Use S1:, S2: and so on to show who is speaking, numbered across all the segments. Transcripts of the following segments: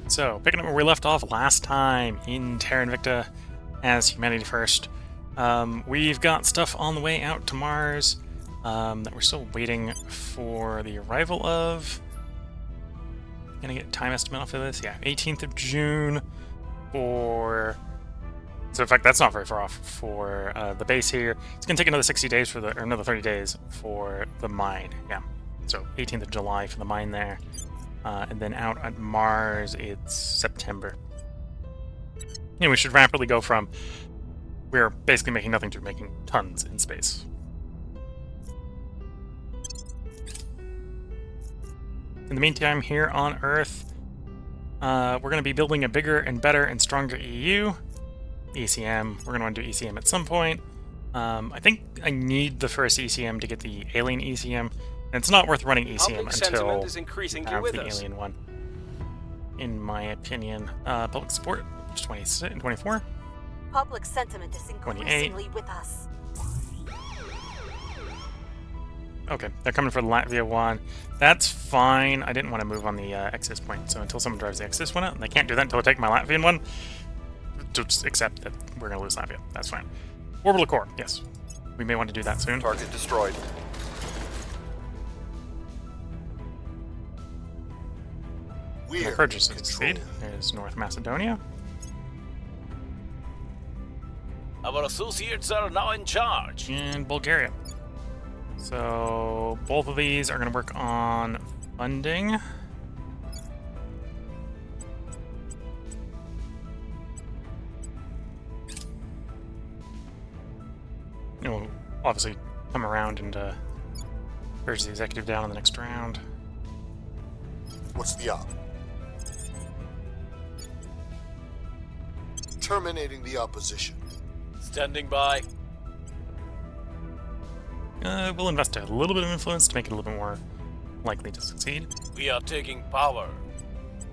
S1: So, picking up where we left off last time in Terra Invicta as Humanity First. We've got stuff on the way out to Mars that we're still waiting for the arrival of. Gonna get time estimate off of this. Yeah, 18th of June for... So in fact, that's not very far off for the base here. It's gonna take another 60 days for the, or another 30 days for the mine. Yeah, so 18th of July for the mine there. And then out at Mars, it's September. And we should rapidly go from we're basically making nothing to making tons in space. In the meantime, here on Earth, we're going to be building a bigger and better and stronger EU. ECM. We're going to want to do ECM at some point. I think I need the first ECM to get the alien ECM. And it's not worth running ECM until
S2: is increasing
S1: I have the alien one, in my opinion. Public support, 24.
S3: Public sentiment is increasingly with us.
S1: Okay, they're coming for the Latvia one. That's fine. I didn't want to move on the Axis point, so until someone drives the Axis one out, and they can't do that until I take my Latvian one, just accept that we're going to lose Latvia. That's fine. Orbital core, yes. We may want to do that soon.
S2: Target destroyed.
S1: My purchases succeed. There's North Macedonia.
S4: Our associates are now in charge.
S1: And Bulgaria. So both of these are going to work on funding. And we'll obviously come around and purge the executive down in the next round.
S5: What's the op? Terminating the opposition.
S4: Standing by.
S1: We'll invest a little bit of influence to make it a little bit more likely to succeed.
S4: We are taking power.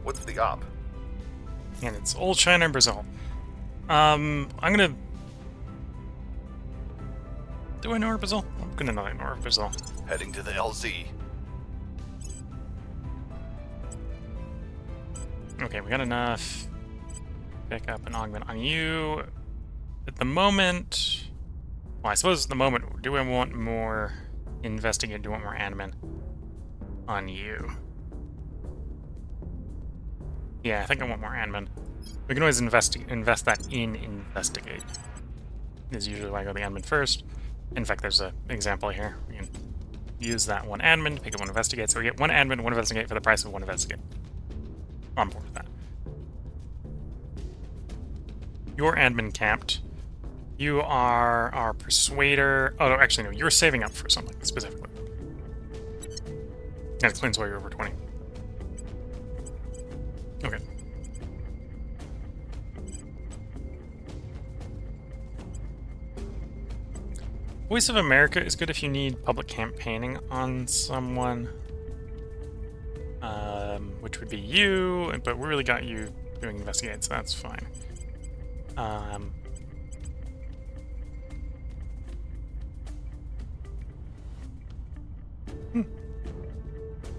S2: What's the op?
S1: And it's old China and Brazil. I'm gonna... Do I know Brazil? I'm gonna know Brazil.
S2: Heading to the LZ.
S1: Okay, we got enough. Pick up and augment on you. At the moment... Well, I suppose at the moment, do I want more investigate? Do I want more admin on you? Yeah, I think I want more admin. We can always invest that in investigate. Is usually why I go the admin first. In fact, there's an example here. We can use that one admin to pick up one investigate. So we get one admin, one investigate for the price of one investigate. I'm on board with that. Your admin capped. You are our persuader. Oh, no, actually, no. You're saving up for something specifically. That explains why you're over 20. Okay. Voice of America is good if you need public campaigning on someone. Which would be you, but we really got you doing investigate, so that's fine.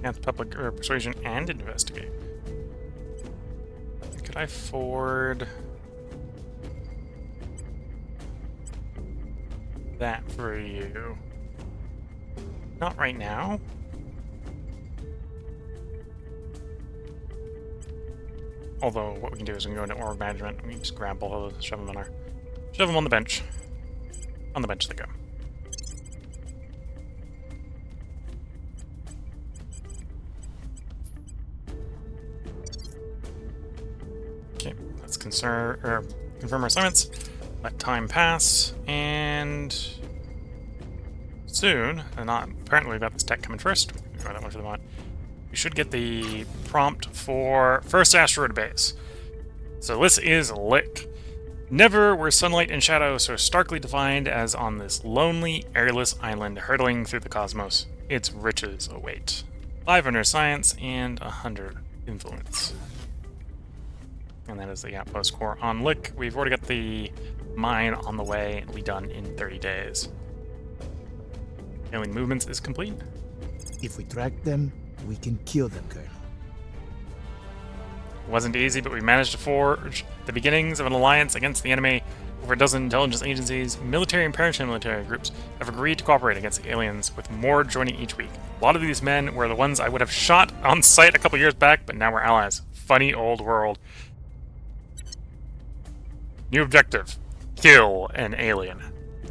S1: Yeah, public or persuasion and investigate. Could I forward that for you? Not right now. Although what we can do is we can go into org management and we can just grab both of those, shove them on the bench. On the bench they go. Okay, let's confirm our assignments. Let time pass, and soon, and not apparently we've got this tech coming first. Ignore that one for the moment. We should get the prompt for first asteroid base. So this is Lick. Never were sunlight and shadow so starkly defined as on this lonely, airless island hurtling through the cosmos. Its riches await. 500 science and 100 influence. And that is the outpost core on Lick. We've already got the mine on the way. It'll be done in 30 days. Alien movements is complete.
S6: If we track them, we can kill them, Colonel.
S1: Wasn't easy, but we managed to forge the beginnings of an alliance against the enemy. Over a dozen intelligence agencies, military and paramilitary groups have agreed to cooperate against the aliens, with more joining each week. A lot of these men were the ones I would have shot on sight a couple years back, but now we're allies. Funny old world. New objective. Kill an alien.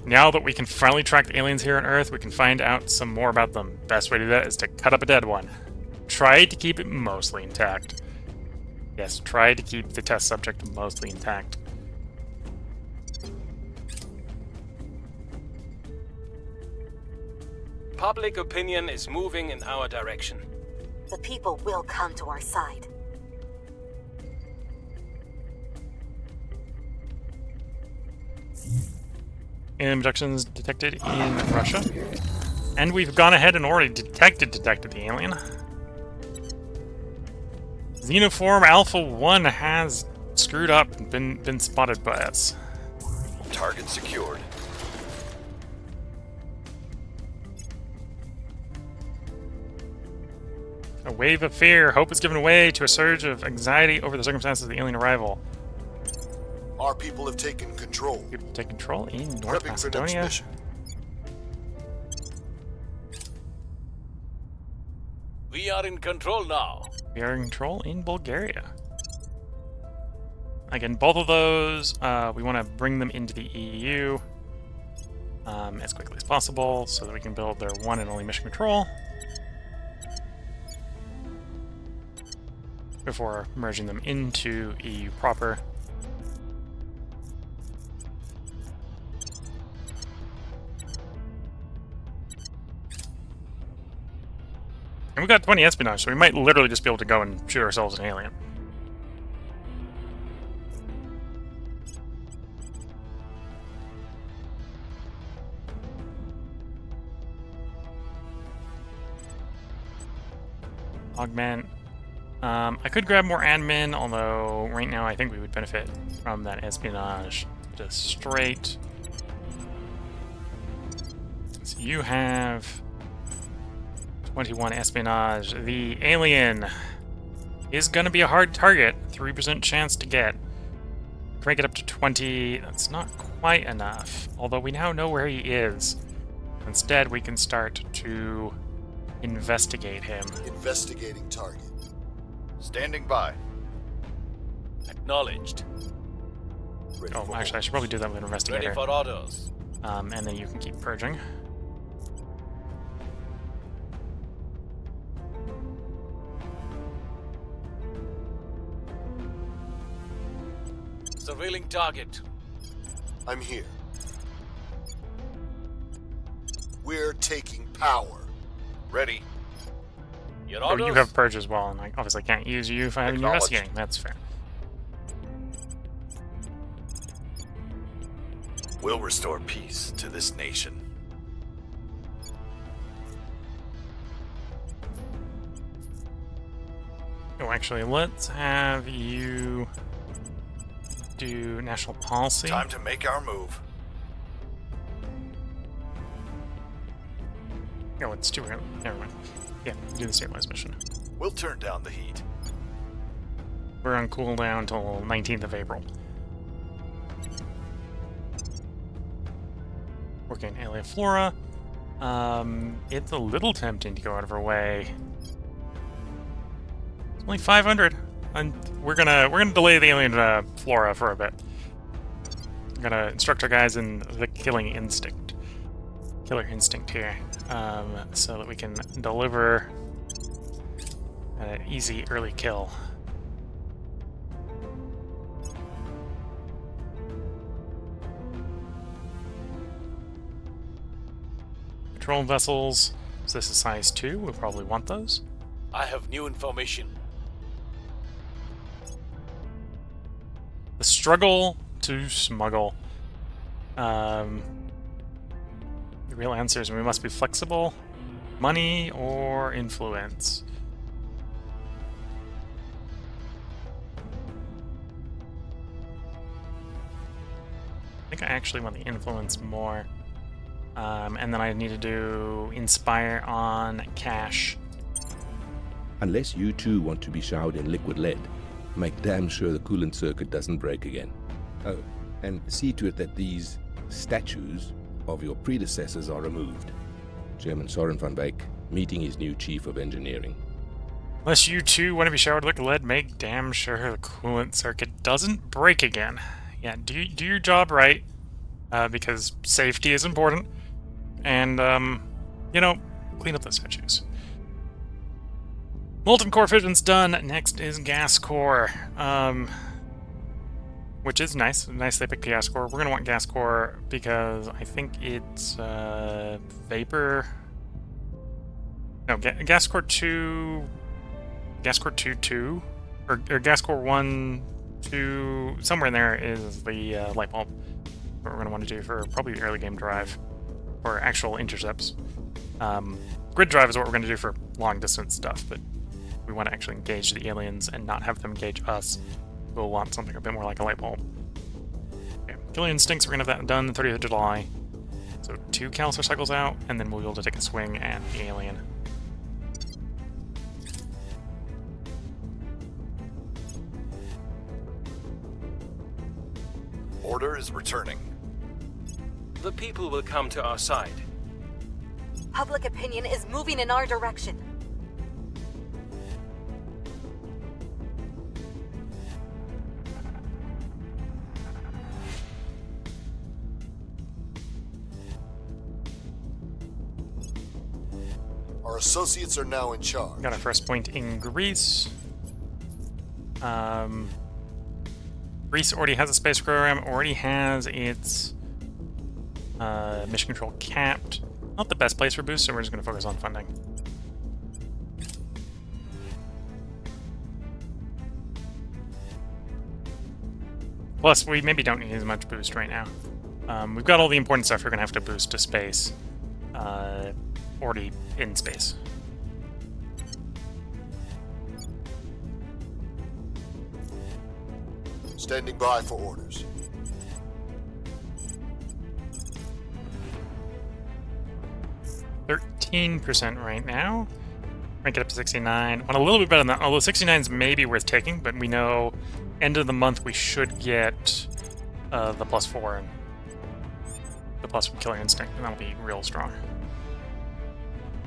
S1: Now that we can finally track the aliens here on Earth, we can find out some more about them. Best way to do that is to cut up a dead one. Try to keep it mostly intact. Yes, try to keep the test subject mostly intact.
S6: Public opinion is moving in our direction.
S3: The people will come to our side.
S1: Abductions detected in Russia. And we've gone ahead and already detected the alien. Xenoform Alpha 1 has screwed up and been spotted by us.
S2: Target secured.
S1: A wave of fear. Hope is given way to a surge of anxiety over the circumstances of the alien arrival.
S5: Our people have taken control.
S1: People take control in North
S5: Prepping for next
S1: Macedonia.
S5: mission.
S4: We are in control now.
S1: We are in control in Bulgaria. Again, both of those, we want to bring them into the EU as quickly as possible so that we can build their one and only mission control before merging them into EU proper. And we've got 20 espionage, so we might literally just be able to go and shoot ourselves an alien. Augment. I could grab more admin, although right now I think we would benefit from that espionage just straight. So you have 21 espionage. The alien is going to be a hard target. 3% chance to get. Crank it up to 20. That's not quite enough. Although we now know where he is. Instead, we can start to investigate him.
S5: Investigating target.
S2: Standing by.
S4: Acknowledged.
S5: Ready
S1: Oh,
S5: for
S1: actually, I should probably do that with an
S4: Ready
S1: investigator.
S4: for orders.
S1: And then you can keep purging.
S4: Surveilling target.
S5: I'm here. We're taking power.
S2: Ready.
S4: Your
S1: Oh,
S4: orders.
S1: you have purge as well, and I obviously can't use you if I have you
S2: Acknowledged.
S1: investigating. That's fair.
S7: We'll restore peace to this nation.
S1: Oh, actually, let's have you do national policy.
S7: Time to make our move.
S1: Oh, it's too early. Never mind. Yeah, do the stabilized mission.
S7: We'll turn down the heat.
S1: We're on cooldown until 19th of April. Working Alien Flora. It's a little tempting to go out of our way. It's only 500, and we're gonna delay the Alien Flora for a bit. I'm gonna instruct our guys in the killer instinct here, so that we can deliver an easy early kill. Patrol vessels. So this is size 2. We'll probably want those.
S4: I have new information.
S1: The struggle to smuggle. The real answer is we must be flexible. Money or influence. I think I actually want the influence more. And then I need to do inspire on cash.
S8: Unless you too want to be showered in liquid lead, Make damn sure the coolant circuit doesn't break again. Oh, and see to it that these statues of your predecessors are removed. Chairman Soren van Beek, meeting his new chief of engineering.
S1: Unless you two want to be showered with lead, make damn sure the coolant circuit doesn't break again. Yeah, do your job right, because safety is important. And, you know, clean up the statues. Molten core fission's done. Next is gas core, which is nice. Nice they picked gas core. We're going to want gas core because I think it's vapor. No, gas core 2. Gas core 2, or gas core 1, 2. Somewhere in there is the light bulb. What we're going to want to do for probably the early game drive or actual intercepts. Grid drive is what we're going to do for long distance stuff, but we want to actually engage the aliens and not have them engage us. We'll want something a bit more like a light bulb. Okay. Killer Instincts, we're going to have that done the 30th of July. So 2 Callister cycles out, and then we'll be able to take a swing at the alien.
S2: Order is returning.
S6: The people will come to our side.
S3: Public opinion is moving in our direction.
S5: Our associates are now in charge.
S1: Got our first point in Greece. Greece already has a space program, already has its mission control capped. Not the best place for boosts, so we're just going to focus on funding. Plus, we maybe don't need as much boost right now. We've got all the important stuff we're going to have to boost to space. Already in space.
S5: Standing by for orders.
S1: %13% right now. Rank it up to 69. Want a little bit better than that, although 69 is maybe worth taking, but we know end of the month we should get the +4 and the plus from Killer Instinct, and that'll be real strong.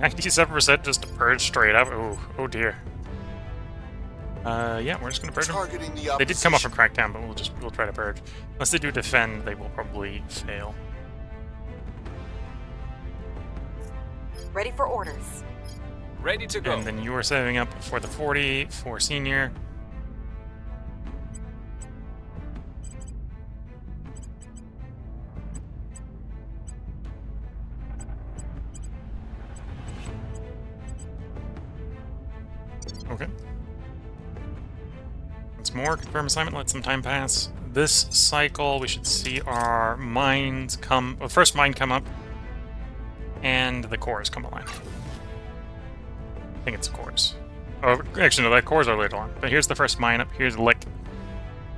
S1: 97% just to purge straight up. Oh dear. Yeah, we're just gonna purge them.
S5: Targeting the
S1: They did come off a crackdown, but we'll try to purge. Unless they do defend, they will probably fail.
S3: Ready for orders.
S6: Ready to go.
S1: And then you are saving up for the 40 for senior. Okay. Once more, confirm assignment, let some time pass. This cycle, we should see our mines come... Well, first mine come up, and the cores come online. I think it's the cores. Oh, actually, no, the cores are later on. But here's the first mine up. Here's Lick.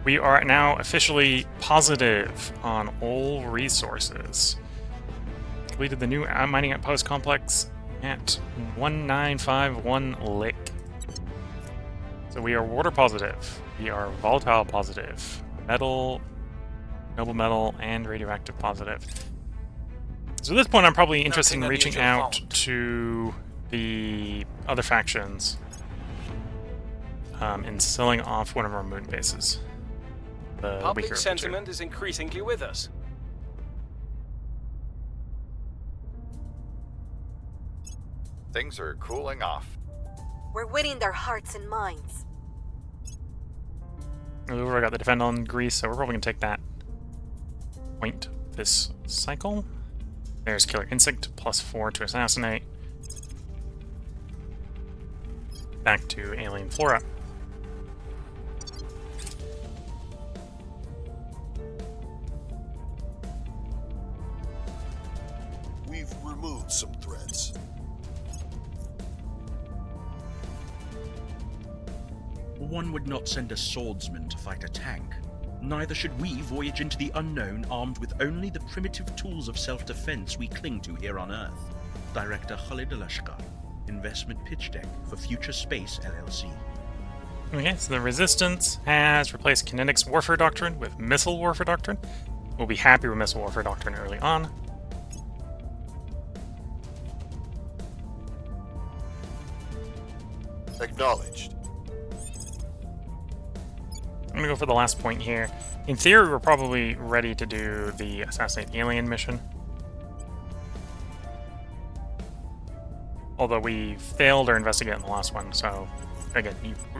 S1: We are now officially positive on all resources. Completed the new mining outpost complex at 1951 Lick. So we are water positive, we are volatile positive, metal, noble metal, and radioactive positive. So at this point I'm probably interested in reaching out to the other factions and selling off one of our moon bases. The
S6: Public sentiment is increasingly with us.
S2: Things are cooling off.
S3: We're winning their hearts and minds.
S1: We've already got the defend on Greece, so we're probably going to take that point this cycle. There's Killer Instinct, +4 to assassinate. Back to Alien Flora.
S5: We've removed some threats.
S9: One would not send a swordsman to fight a tank. Neither should we voyage into the unknown armed with only the primitive tools of self-defense we cling to here on Earth. Director Khalid Alashkar, Investment Pitch Deck for Future Space LLC.
S1: Okay, so the Resistance has replaced Kinetics Warfare Doctrine with Missile Warfare Doctrine. We'll be happy with Missile Warfare Doctrine early on.
S5: Acknowledged.
S1: I'm gonna go for the last point here. In theory, we're probably ready to do the Assassinate the Alien mission. Although we failed our investigate in the last one, so again,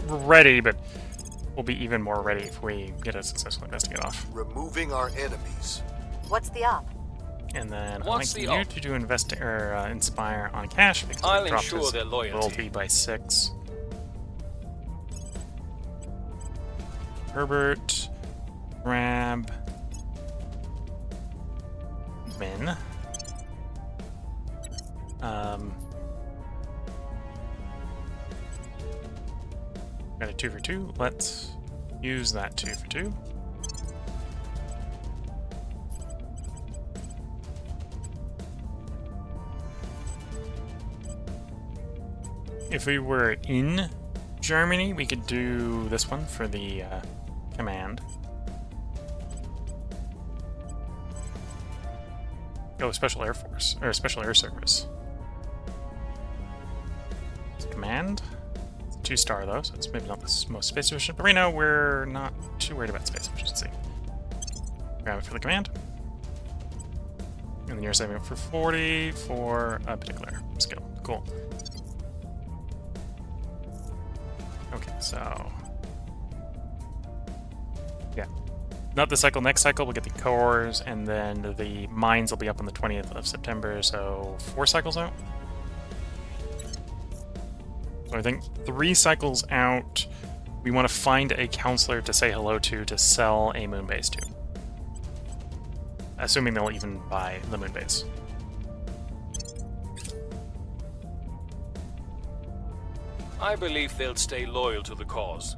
S1: we're ready, but we'll be even more ready if we get a successful investigate off.
S5: Removing our enemies.
S3: What's the op?
S1: And then I'd
S4: What's
S1: like
S4: the
S1: you
S4: op?
S1: to do Inspire on Cash because
S4: I'll
S1: we dropped
S4: ensure
S1: his
S4: their loyalty.
S1: by 6. Herbert, grab, win. Got a 2 for 2. Let's use that 2 for 2. If we were in Germany, we could do this one for the command. Go Special Air Force, or Special Air Service. It's command. It's a 2-star though, so it's maybe not the most space efficient, but right now we're not too worried about space efficiency. Grab it for the command. And then you're saving it for 40 for a particular skill. Cool. Okay, so... yeah. Not this cycle, next cycle we'll get the cores, and then the mines will be up on the 20th of September, so 4 cycles out? So I think 3 cycles out, we want to find a counselor to say hello to sell a moon base to. Assuming they'll even buy the moon base.
S6: I believe they'll stay loyal to the cause.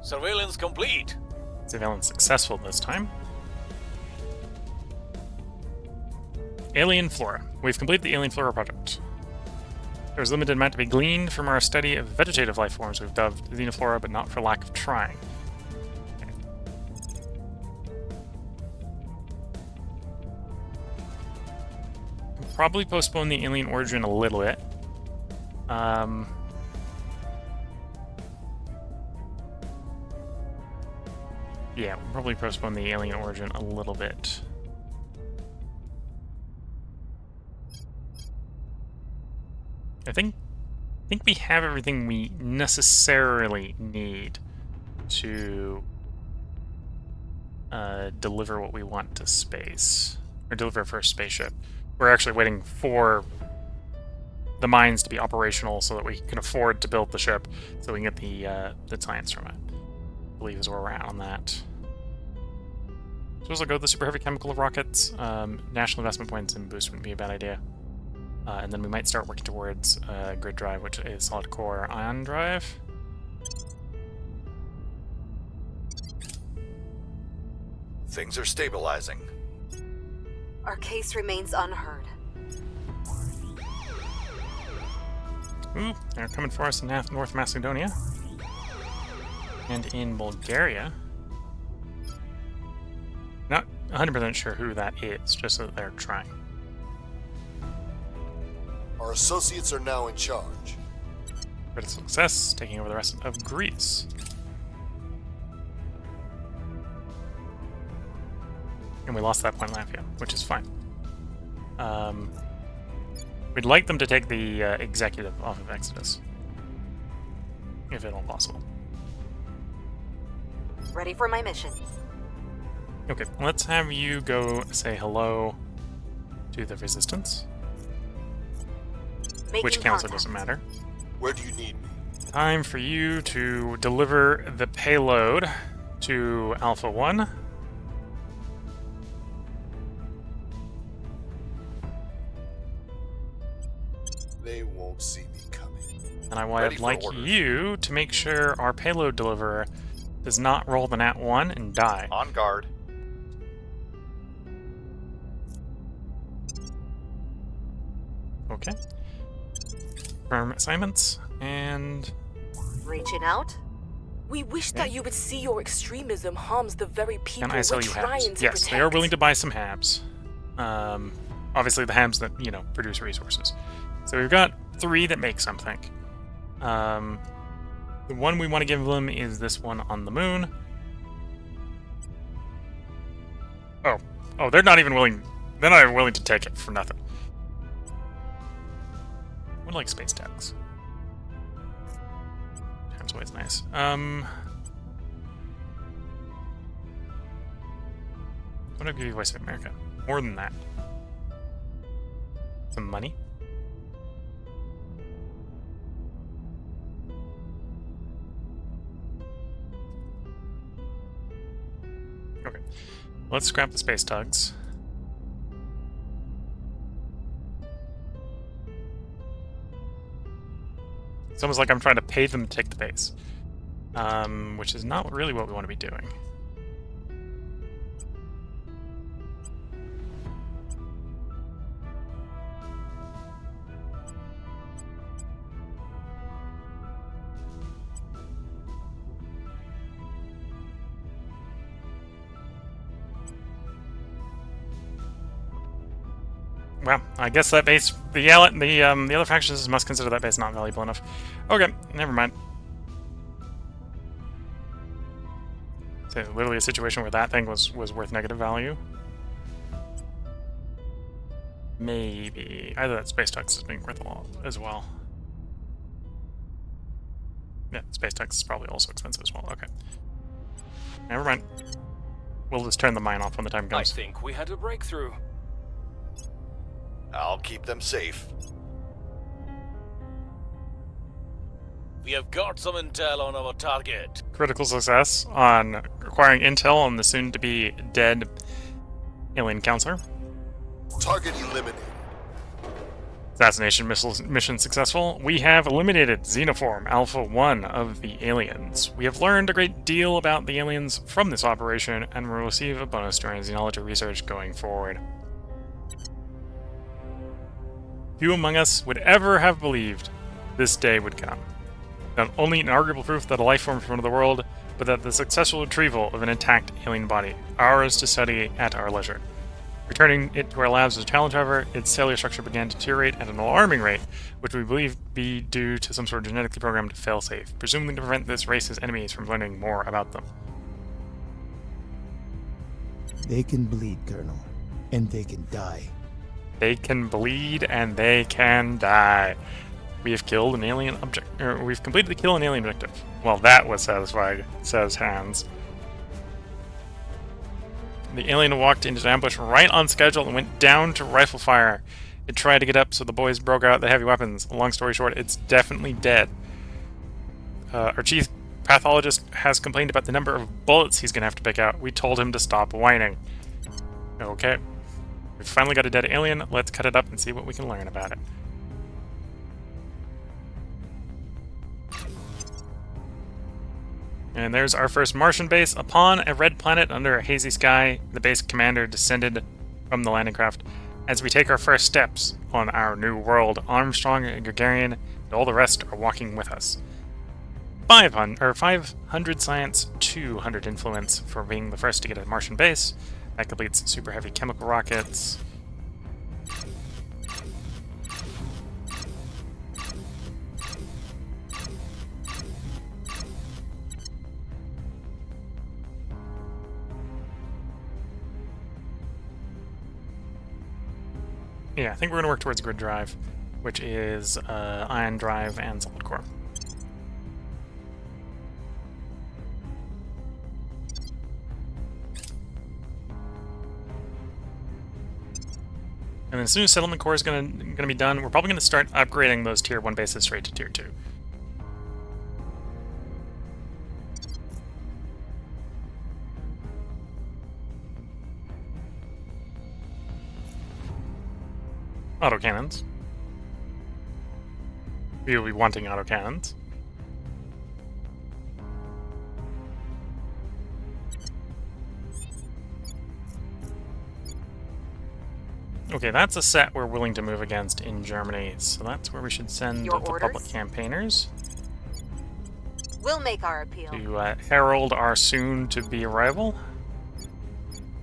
S4: Surveillance complete.
S1: Surveillance successful this time. Alien Flora. We've completed the Alien Flora project. There's a limited amount to be gleaned from our study of vegetative life forms we've dubbed Xenoflora, but not for lack of trying. Okay. We'll probably postpone the alien origin a little bit. Yeah, we'll probably postpone the alien origin a little bit. I think we have everything we necessarily need to deliver what we want to space, or deliver our first spaceship. We're actually waiting for the mines to be operational so that we can afford to build the ship, so we can get the science from it. I believe is where we're at on that. So we'll go with the super heavy chemical of rockets. National investment points and boost wouldn't be a bad idea. And then we might start working towards grid drive, which is solid core ion drive.
S2: Things are stabilizing.
S3: Our case remains unheard.
S1: Ooh, they're coming for us in North Macedonia. And in Bulgaria. Not 100% sure who that is, just that they're trying.
S5: Our associates are now in charge.
S1: Critical success, taking over the rest of Greece. And we lost that point in Latvia, which is fine. We'd like them to take the executive off of Exodus. If at all possible.
S3: Ready for my mission.
S1: Okay, let's have you go say hello to the Resistance.
S3: Making
S1: Which counselor
S3: contact.
S1: doesn't matter.
S5: Where do you need me?
S1: Time for you to deliver the payload to Alpha 1.
S5: They won't see me coming.
S1: And I
S2: Ready
S1: would
S2: for
S1: like
S2: orders.
S1: you to make sure our payload deliverer does not roll the nat 1 and die.
S2: On guard.
S1: Okay. Confirm assignments, and
S3: Reaching out?
S10: We wish that you would see your extremism harms the very people
S1: can I sell
S10: we're
S1: you
S10: trying
S1: hams?
S10: to
S1: Yes,
S10: protect.
S1: they are willing to buy some hams. Obviously the hams that, you know, produce resources. So we've got 3 that make something. The one we want to give them is this one on the moon. Oh, they're not even willing. They're not even willing to take it for nothing. I would like space tags. That's always nice. What do I give you, Voice of America? More than that. Some money. Okay. Let's scrap the space tugs. It's almost like I'm trying to pay them to take the base. Which is not really what we want to be doing. Well, I guess that base, the other factions must consider that base not valuable enough. Okay, never mind. So literally a situation where that thing was worth negative value. Maybe either that space tux is being worth a lot as well. Yeah, space tux is probably also expensive as well. Okay, never mind. We'll just turn the mine off when the time
S6: I
S1: comes.
S6: think we had a breakthrough.
S2: I'll keep them safe.
S4: We have got some intel on our target.
S1: Critical success on acquiring intel on the soon-to-be dead alien counselor.
S5: Target eliminated.
S1: Assassination mission successful. We have eliminated Xenoform Alpha 1 of the aliens. We have learned a great deal about the aliens from this operation and will receive a bonus during xenology research going forward. Few among us would ever have believed this day would come. Not only inarguable proof that a life form from another world, but that the successful retrieval of an intact alien body, ours to study at our leisure. Returning it to our labs was a challenge, however, its cellular structure began to deteriorate at an alarming rate, which we believe be due to some sort of genetically programmed failsafe, presumably to prevent this race's enemies from learning more about them.
S11: They can bleed, Colonel, and they can die.
S1: They can bleed and they can die. We have killed an alien object, or we've completed the kill an alien objective. Well, that was satisfying, says Hans. The alien walked into the ambush right on schedule and went down to rifle fire. It tried to get up, so the boys broke out the heavy weapons. Long story short, it's definitely dead. Our chief pathologist has complained about the number of bullets he's gonna have to pick out. We told him to stop whining. Okay. We've finally got a dead alien. Let's cut it up and see what we can learn about it. And there's our first Martian base. Upon a red planet under a hazy sky, the base commander descended from the landing craft. As we take our first steps on our new world, Armstrong and Gagarin and all the rest are walking with us. 500 science, 200 influence for being the first to get a Martian base. That completes super heavy chemical rockets. Yeah, I think we're going to work towards grid drive, which is ion drive and solid core. And then as soon as settlement core is going to be done, we're probably going to start upgrading those tier 1 bases straight to tier 2. Autocannons. We will be wanting autocannons. Okay, that's a set we're willing to move against in Germany, so that's where we should send
S3: Your
S1: the
S3: orders?
S1: public campaigners
S3: We'll make our appeal.
S1: to herald our soon-to-be arrival.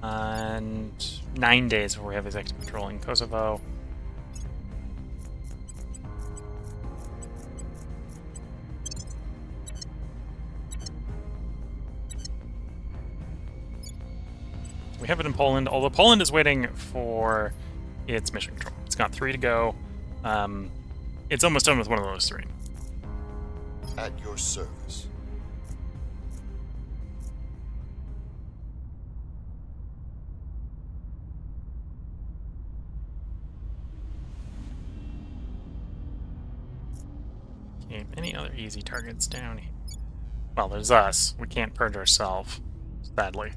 S1: And 9 days before we have executive control in Kosovo. We have it in Poland, although Poland is waiting for its mission control. It's got 3 to go. It's almost done with one of those 3.
S5: At your service.
S1: Okay, any other easy targets down here? Well, there's us. We can't purge ourselves, sadly.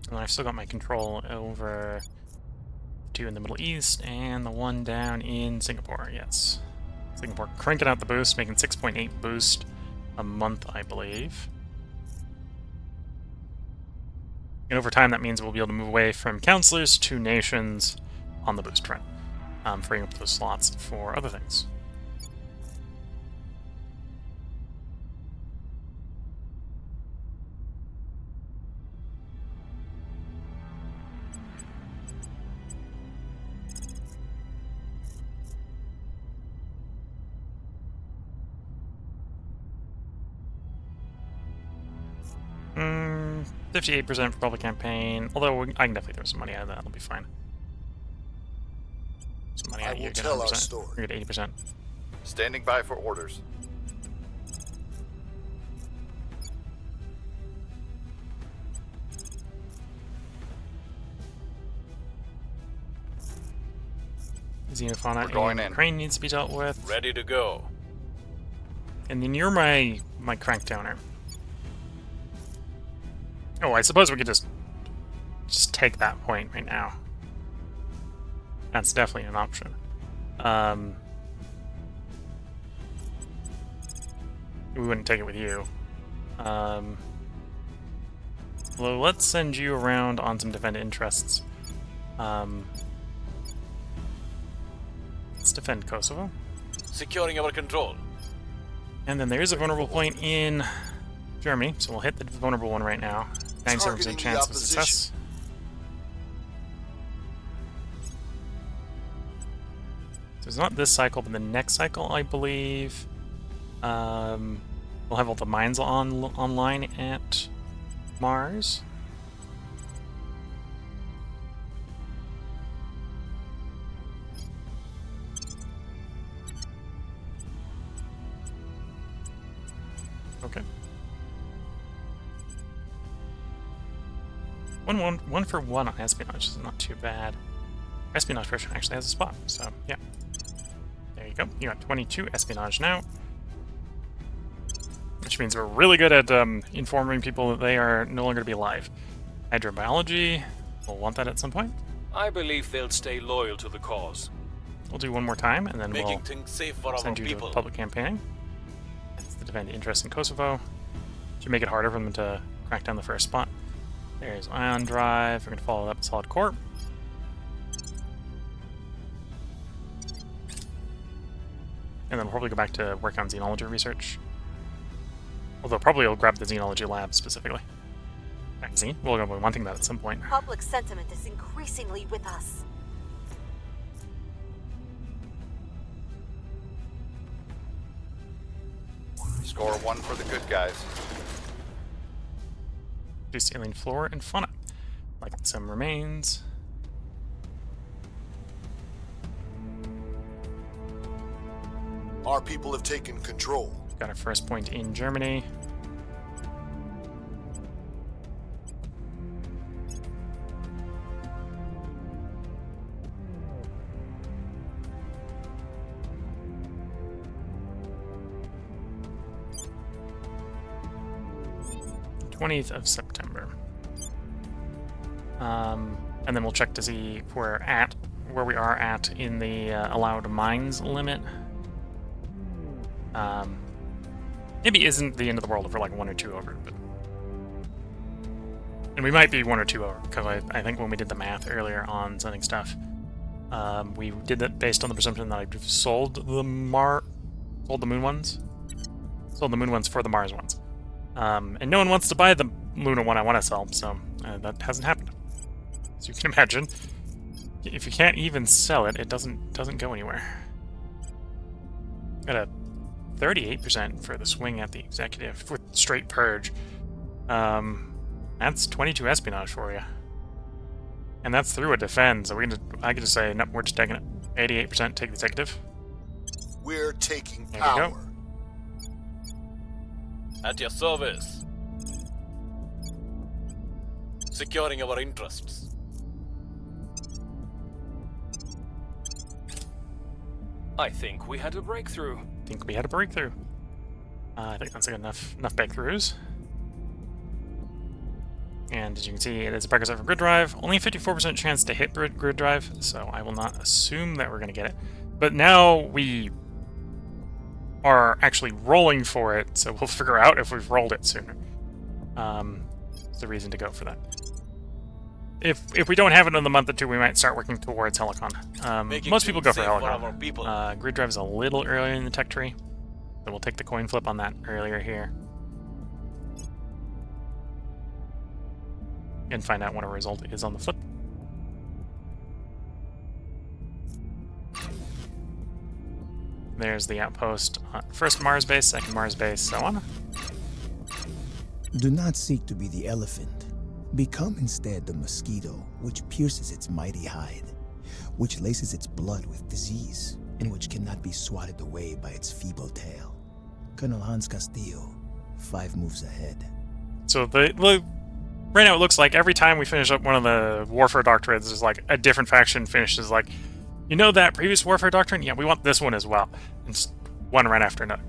S1: And I've still got my control over the 2 in the Middle East and the 1 down in Singapore, yes. Singapore cranking out the boost, making 6.8 boost a month, I believe. And over time, that means we'll be able to move away from councilors to nations on the boost front, freeing up those slots for other things. Hmm, 58% for public campaign, although I can definitely throw some money out of that, it'll be fine. Some money out of you, get 100%. You get 80%.
S2: Standing by for orders.
S1: Xenofauna
S2: We're going
S1: in
S2: in.
S1: Ukraine needs to be dealt with.
S4: Ready to go.
S1: And then you're my crank downer. Oh, I suppose we could just take that point right now. That's definitely an option. We wouldn't take it with you. Well, let's send you around on some defend interests. Let's defend Kosovo.
S4: Securing our control.
S1: And then there is a vulnerable point in Germany, so we'll hit the vulnerable one right now. 97% chance of success. So it's not this cycle, but the next cycle, I believe. We'll have all the mines online at Mars. Okay. One for one on espionage is not too bad. Espionage person actually has a spot, so yeah. There you go. You got 22 espionage now. Which means we're really good at informing people that they are no longer to be alive. Hydrobiology, we'll want that at some point.
S6: I believe they'll stay loyal to the cause.
S1: We'll do one more time, and then
S4: Making
S1: we'll
S4: things safe for our
S1: send you
S4: people.
S1: to public campaigning. That's the defend interest in Kosovo. Should make it harder for them to crack down the first spot. There's Ion Drive. We're going to follow that with Solid Core. And then we'll probably go back to work on xenology research. Although probably we'll grab the xenology lab specifically. Magazine. We'll be wanting that at some point.
S3: Public sentiment is increasingly with us.
S2: Score 1 for the good guys.
S1: Reduce alien flora and fauna. Like some remains.
S5: Our people have taken control.
S1: Got our first point in Germany. 20th of September. And then we'll check to see where we are at in the allowed mines limit. Maybe isn't the end of the world if we're like 1 or 2 over, but... And we might be 1 or 2 over, because I think when we did the math earlier on sending stuff, we did that based on the presumption that I've sold the moon ones. Sold the moon ones for the Mars ones. And no one wants to buy the Luna one I want to sell, so that hasn't happened. So you can imagine, if you can't even sell it, it doesn't go anywhere. Got a 38% for the swing at the executive with straight purge. That's 22 espionage for you, and that's through a defend. So I could just say no, we're just taking it. 88% take the executive.
S5: We're taking
S1: There
S5: power.
S1: we go.
S4: At your service. Securing our interests.
S6: I think we had a breakthrough.
S1: I think we had a breakthrough. I think that's enough breakthroughs. And as you can see, it is a prerequisite for grid drive. Only a 54% chance to hit grid drive, so I will not assume that we're going to get it. But now we are actually rolling for it, so we'll figure out if we've rolled it sooner. It's the reason to go for that. If we don't have it in the month or two, we might start working towards Helicon. Most people go for Helicon. Grid drive is a little earlier in the tech tree, so we'll take the coin flip on that earlier here. And find out what a result is on the flip. There's the outpost. First Mars base, second Mars base, so on.
S11: Do not seek to be the elephant. Become instead the mosquito, which pierces its mighty hide, which laces its blood with disease, and which cannot be swatted away by its feeble tail. Colonel Hans Castillo, 5 moves ahead.
S1: So right now it looks like every time we finish up one of the warfare doctrines, there's like a different faction finishes like, you know that previous warfare doctrine? Yeah, we want this one as well. And just one right after another.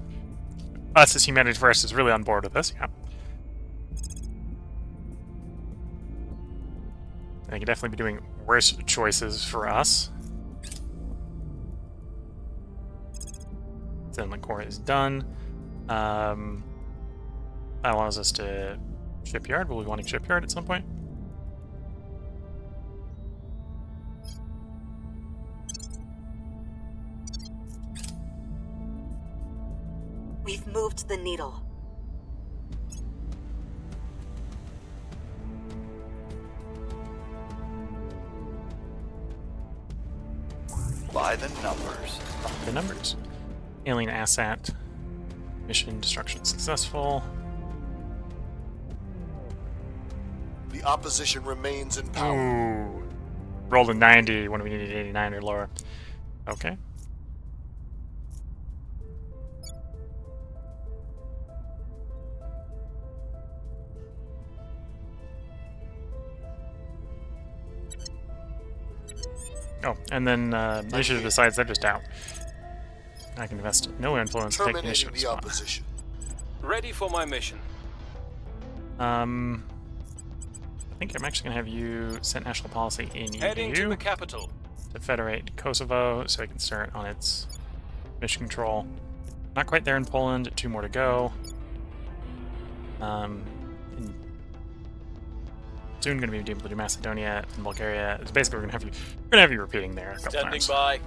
S1: Us as Humanity First is really on board with this, yeah. They could definitely be doing worse choices for us. Zenland Core is done. That allows us to shipyard. Will we want a shipyard at some point?
S3: We've moved the needle.
S7: By the numbers.
S1: The numbers. Alien ASAT. Mission destruction successful.
S5: The opposition remains in power.
S1: Ooh. Rolled a 90 when we needed 89 or lower. Okay. Oh, and then initiative decides they're just out. I can invest no influence, take
S5: Terminating
S1: initiative
S5: the
S1: spot.
S5: opposition.
S6: Ready for my mission.
S1: I think I'm actually going to have you set national policy in
S6: Heading to
S1: EU
S6: the capital.
S1: to federate Kosovo so it can start on its mission control. Not quite there in Poland, 2 more to go. Soon going to be able to do Macedonia and Bulgaria. It's basically we're going to have you repeating there a couple
S4: Standing
S1: times.
S4: by.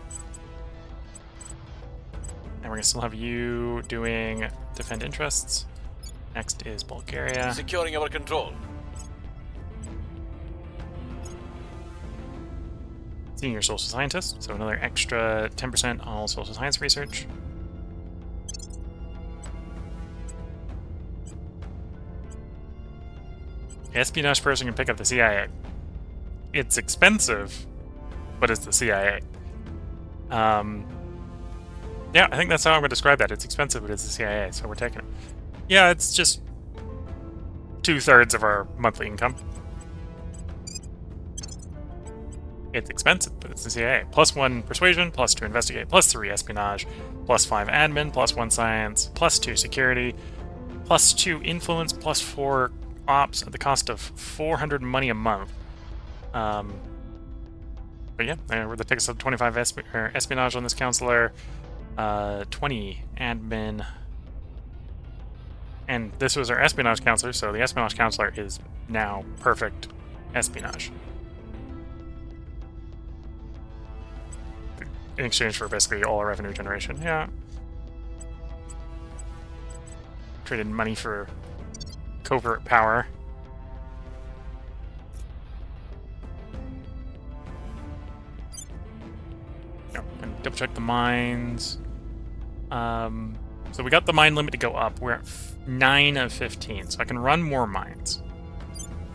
S1: And we're going to still have you doing defend interests. Next is Bulgaria.
S4: Securing our control.
S1: Senior social scientist, so another extra 10% on all social science research. Espionage person can pick up the CIA. It's expensive, but it's the CIA. Yeah, I think that's how I'm going to describe that. It's expensive, but it's the CIA, so we're taking it. Yeah, it's just 2/3 of our monthly income. It's expensive, but it's the CIA. +1 persuasion, +2 investigate, +3 espionage, +5 admin, +1 science, +2 security, +2 influence, +4 ops at the cost of 400 money a month. But yeah, that takes us up 25 espionage on this counselor, 20 admin, and this was our espionage counselor, so the espionage counselor is now perfect espionage. In exchange for basically all our revenue generation, yeah. Traded money for covert power. Yeah, and double check the mines. So we got the mine limit to go up. We're at 9 of 15, so I can run more mines.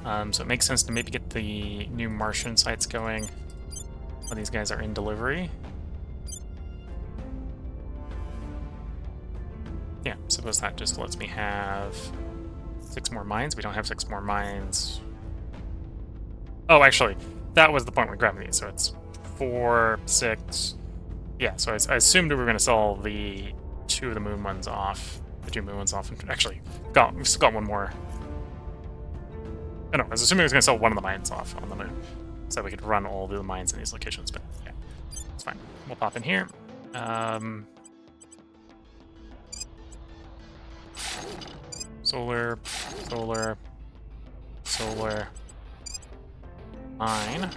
S1: So it makes sense to maybe get the new Martian sites going when these guys are in delivery. Yeah, suppose that just lets me have 6 more mines. We don't have 6 more mines. Oh, actually, that was the point when grabbing these. So it's 4, 6. Yeah, so I assumed we were going to sell the 2 of the moon ones off. The 2 moon ones off. Actually, we still got 1 more. Oh, no, I was assuming I was going to sell 1 of the mines off on the moon, so we could run all the mines in these locations. But yeah, it's fine. We'll pop in here. Solar, solar, solar, mine.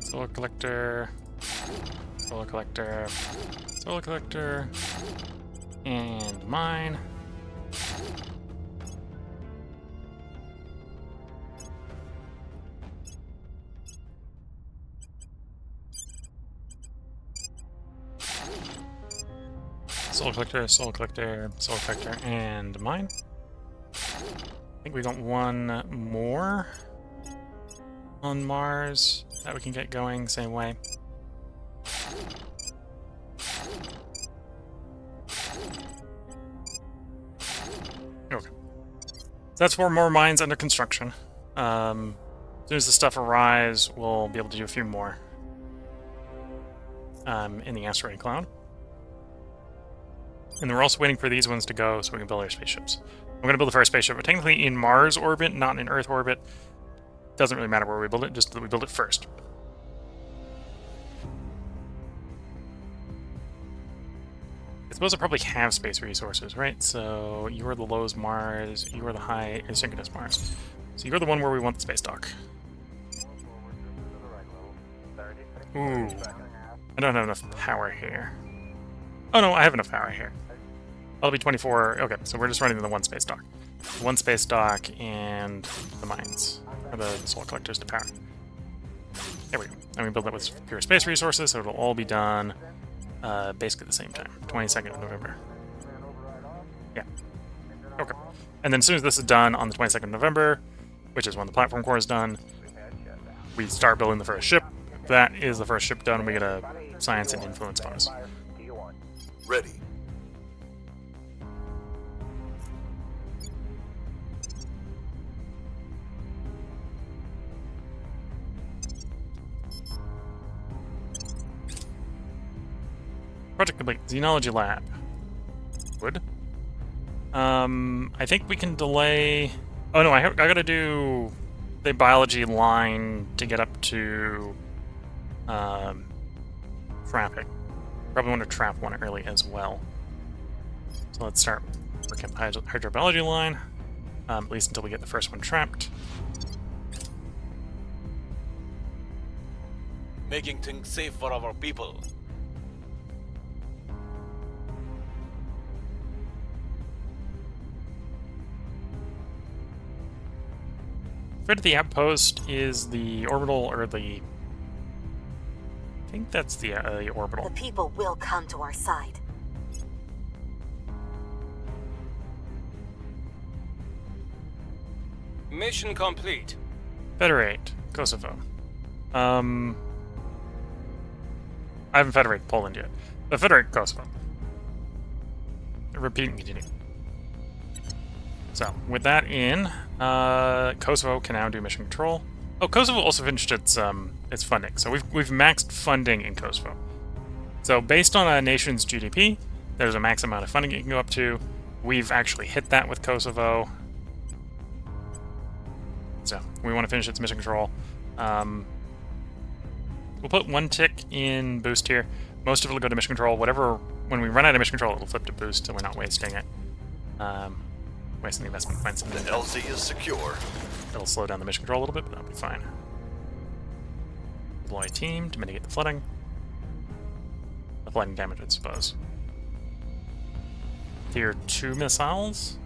S1: Solar collector, solar collector, solar collector, and mine. Solar collector, solar collector, solar collector, and mine. I think we got 1 more on Mars that we can get going same way. Okay. So that's 4 more mines under construction. As soon as the stuff arrives, we'll be able to do a few more in the asteroid cloud. And we're also waiting for these ones to go so we can build our spaceships. I'm going to build the first spaceship. We're technically in Mars orbit, not in Earth orbit. Doesn't really matter where we build it, just that we build it first. I suppose I probably have space resources, right? So you are the Lowe's Mars, you are the high asynchronous Mars. So you're the one where we want the space dock. Ooh. I don't have enough power here. Oh no, I have enough power here. That'll be 24. Okay, so we're just running the 1 space dock. 1 space dock and the mines. Or the solar collectors to power. There we go. And we build that with pure space resources, so it'll all be done basically at the same time. 22nd of November. Yeah. Okay. And then as soon as this is done on the 22nd of November, which is when the platform core is done, we start building the first ship. If that is the first ship done, we get a science and influence bonus.
S5: Ready.
S1: Project complete. Xenology lab. Wood. I think we can delay... Oh no, I gotta do the biology line to get up to trapping. Probably want to trap 1 early as well. So let's start working up the hydrobiology line, at least until we get the first one trapped.
S4: Making things safe for our people.
S1: Threat of the outpost is the orbital, or the... I think that's the orbital.
S3: The people will come to our side.
S6: Mission complete.
S1: Federate. Kosovo. I haven't federated Poland yet. But federate Kosovo. Repeat and continue. So, with that in, Kosovo can now do mission control. Oh, Kosovo also finished its funding. So we've maxed funding in Kosovo. So based on a nation's GDP, there's a max amount of funding it can go up to. We've actually hit that with Kosovo. So we want to finish its mission control. We'll put 1 tick in boost here. Most of it will go to mission control. Whatever, when we run out of mission control, it'll flip to boost, so we're not wasting it. Wasting the investment points.
S2: The LZ is secure.
S1: It'll slow down the mission control a little bit, but that'll be fine. Deploy a team to mitigate the flooding. The flooding damage, I suppose. Tier 2 missiles.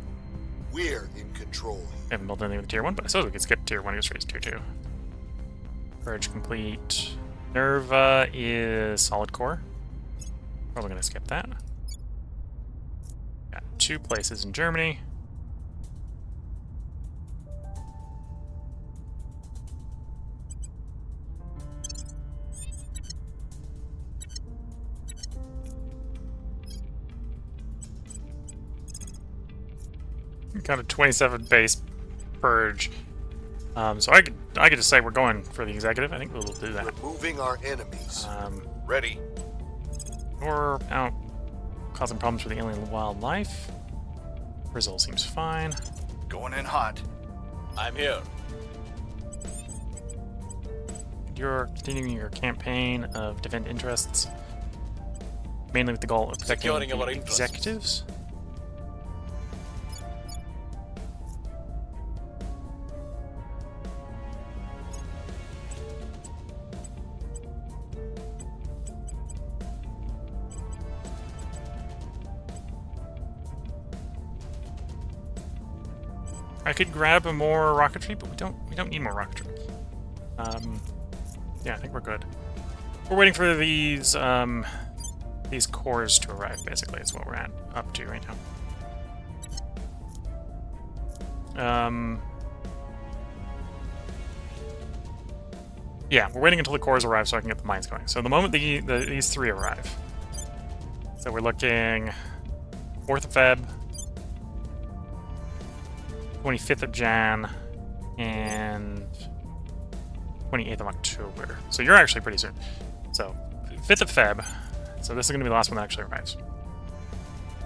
S5: We're in control.
S1: We haven't built anything with Tier 1, but I suppose we could skip Tier 1 and go straight to Tier 2. Purge complete. Nerva is solid core. Probably going to skip that. Got 2 places in Germany. Got a 27 base purge. So I could just say we're going for the executive. I think we'll do that.
S5: Removing our enemies.
S2: Ready.
S1: Or out causing problems for the alien wildlife. Brazil seems fine.
S2: Going in hot.
S4: I'm here.
S1: You're continuing your campaign of defend interests, mainly with the goal of protecting
S4: Securing
S1: the
S4: our interests.
S1: executives. I could grab a more rocketry, but we don't need more rocketry. Yeah, I think we're good. We're waiting for these cores to arrive. Basically, is what we're up to right now. Yeah, we're waiting until the cores arrive so I can get the mines going. So the moment these 3 arrive, so we're looking 4th of Feb. 25th of Jan, and 28th of October. So you're actually pretty soon. So 5th of Feb. So this is going to be the last one that actually arrives.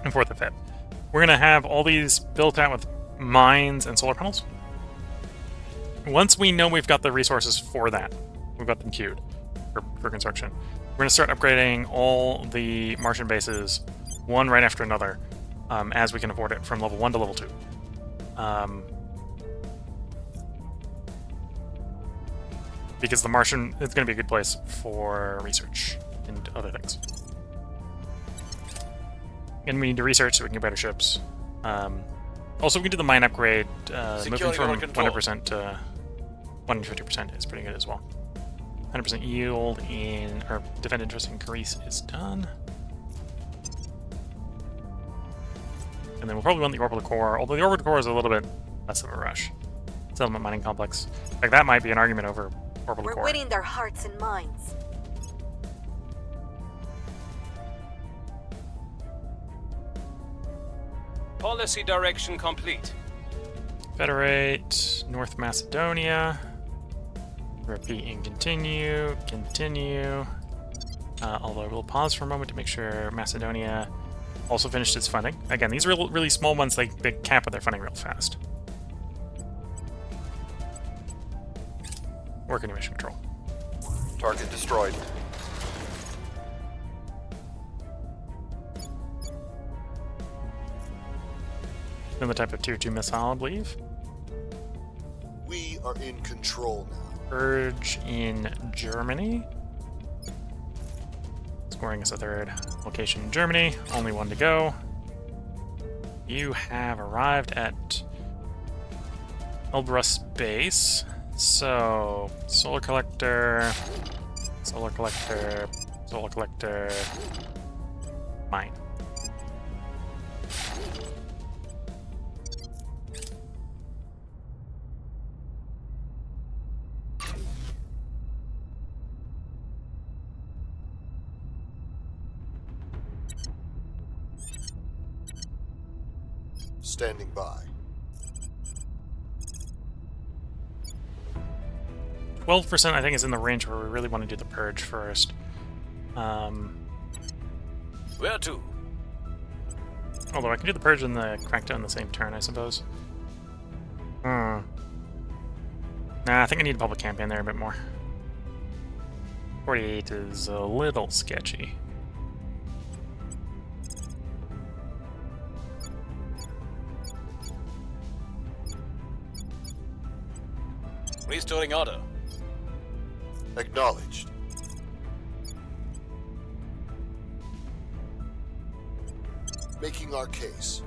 S1: And 4th of Feb. We're going to have all these built out with mines and solar panels. Once we know we've got the resources for that, we've got them queued for construction, we're going to start upgrading all the Martian bases, one right after another, as we can afford it, from level 1 to level 2. Because the Martian is going to be a good place for research and other things. And we need to research so we can get better ships. Also, we can do the mine upgrade, moving from 100% to 150% is pretty good as well. 100% yield in, or defend interest in Greece is done. And then we'll probably want the orbital core, although the orbital core is a little bit less of a rush. Settlement mining complex. Like, that might be an argument over orbital core.
S3: We're winning their hearts and minds.
S6: Policy direction complete.
S1: Federate North Macedonia. Repeat and continue. Continue. Although we'll pause for a moment to make sure Macedonia also finished its funding. Again, these are really small ones, they cap with their funding real fast. Working mission control.
S2: Target destroyed.
S1: Another type of tier 2 missile, I believe.
S5: We are in control now.
S1: Purge in Germany. Scoring us a 3rd location in Germany. Only 1 to go. You have arrived at Elbrus base. So, solar collector, solar collector, solar collector, mine.
S5: Standing by.
S1: 12% I think is in the range where we really want to do the purge first.
S4: Where to?
S1: Although I can do the purge and the crackdown the same turn, I suppose. Nah, I think I need a public campaign there a bit more. 48 is a little sketchy.
S4: Restoring order.
S5: Acknowledged. Making our case.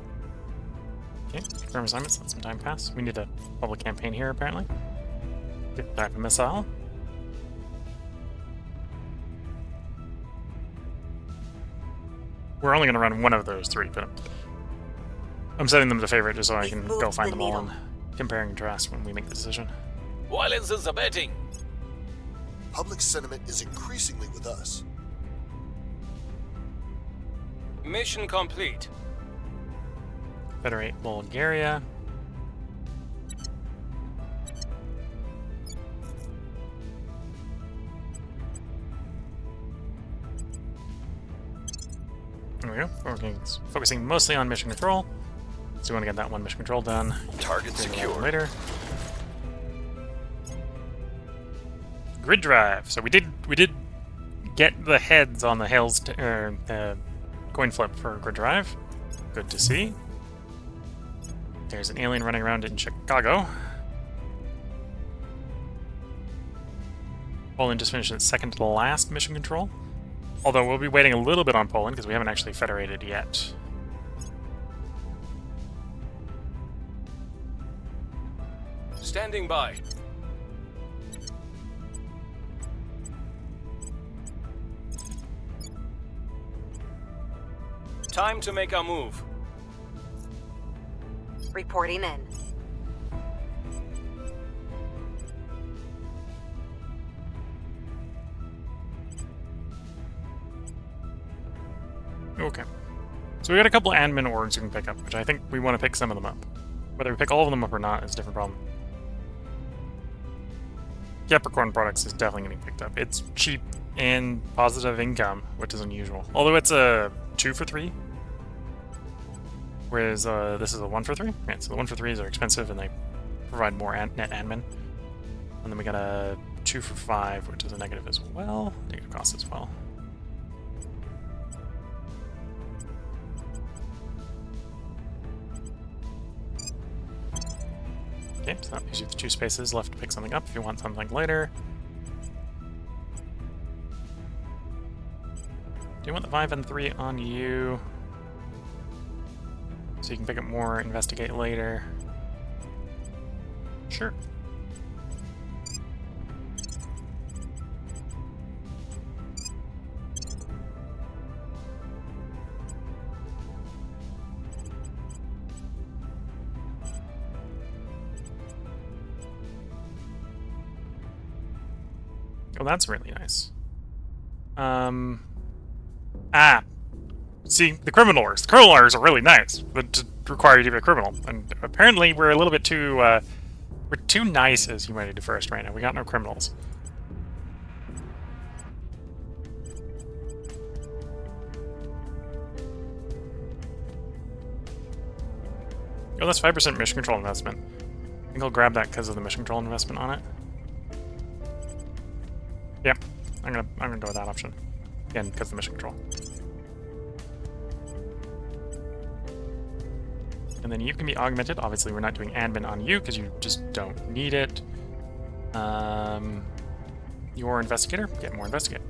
S1: Okay, confirm assignments, let some time pass. We need a public campaign here, apparently. Get type of missile. We're only going to run one of those three, but I'm setting them to favorite just so I can go find them all and compare and contrast when we make the decision.
S4: Violence is abating.
S5: Public sentiment is increasingly with us.
S6: Mission complete.
S1: Federate Bulgaria. There we go. Focusing mostly on mission control. So we want to get that one mission control done.
S2: Target secure.
S1: Later. Grid drive. So we did get the heads on the Hales coin flip for grid drive. Good to see. There's an alien running around in Chicago. Poland just finished its second to last mission control. Although we'll be waiting a little bit on Poland because we haven't actually federated yet.
S6: Standing by. Time to make our move.
S3: Reporting in.
S1: Okay. So we got a couple admin orgs we can pick up, which I think we want to pick some of them up. Whether we pick all of them up or not is a different problem. Capricorn products is definitely getting picked up. It's cheap and positive income, which is unusual. Although it's a 2 for 3. Whereas this is a 1 for 3. Yeah, so the 1 for 3s are expensive and they provide more net admin. And then we got a 2 for 5, which is a negative as well. Negative cost as well. Okay, so that gives you the 2 spaces left to pick something up if you want something later. Do you want the 5 and 3 on you? So you can pick up more, investigate later. Sure. Oh, that's really nice. See, the criminal orders. The criminal orders are really nice, but to require you to be a criminal. And apparently we're a little bit too, we're too nice as Humanity First right now. We got no criminals. Oh, that's 5% mission control investment. I think I'll grab that because of the mission control investment on it. Yeah, I'm gonna go with that option. Again, because of the mission control. And then you can be augmented. Obviously, we're not doing admin on you because you just don't need it. Your investigator, get more investigate.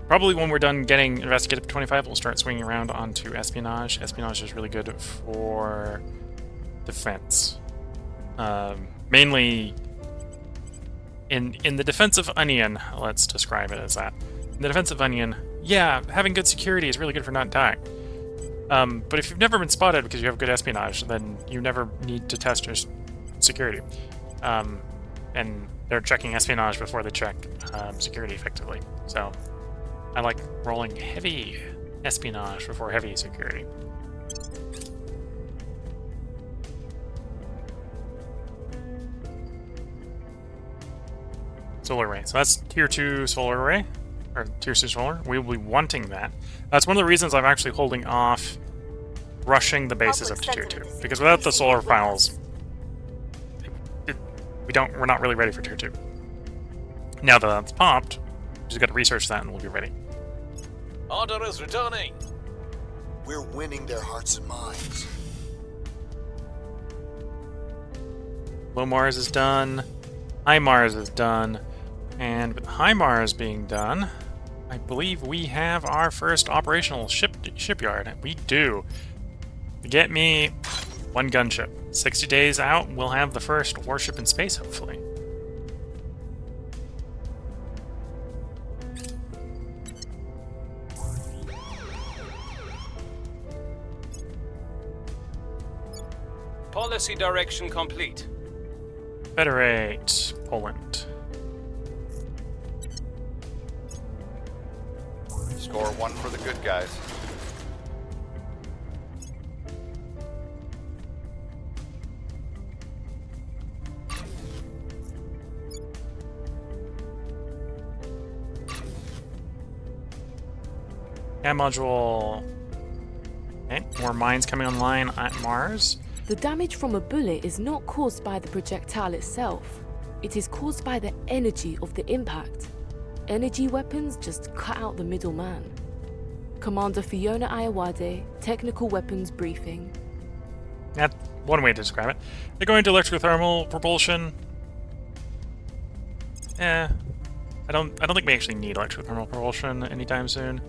S1: Probably when we're done getting investigative 25, we'll start swinging around onto espionage. Espionage is really good for defense. Mainly in the defensive onion, let's describe it as that. In the defensive onion, yeah, having good security is really good for not dying. But if you've never been spotted because you have good espionage, then you never need to test your security. And they're checking espionage before they check security effectively. So I like rolling heavy espionage before heavy security. Solar array. So that's tier 2 solar array, or tier 2 solar. We will be wanting that. That's one of the reasons I'm actually holding off rushing the bases up to tier 2, because without the solar panels, we're not really ready for tier 2. Now that that's popped, we just got to research that and we'll be ready.
S4: Order is returning.
S5: We're winning their hearts and minds.
S1: Low Mars is done. High Mars is done. And with High Mars being done, I believe we have our first operational shipyard. We do. Get me one gunship. 60 days out, we'll have the first warship in space, hopefully.
S6: Policy direction complete.
S1: Federate Poland.
S2: Score 1 for the good guys.
S1: Yeah, module. Okay, more mines coming online at Mars.
S10: The damage from a bullet is not caused by the projectile itself. It is caused by the energy of the impact. Energy weapons just cut out the middleman. Commander Fiona Ayawade, Technical Weapons Briefing.
S1: That's one way to describe it. They're going to electrothermal propulsion. I don't think we actually need electrothermal propulsion anytime soon.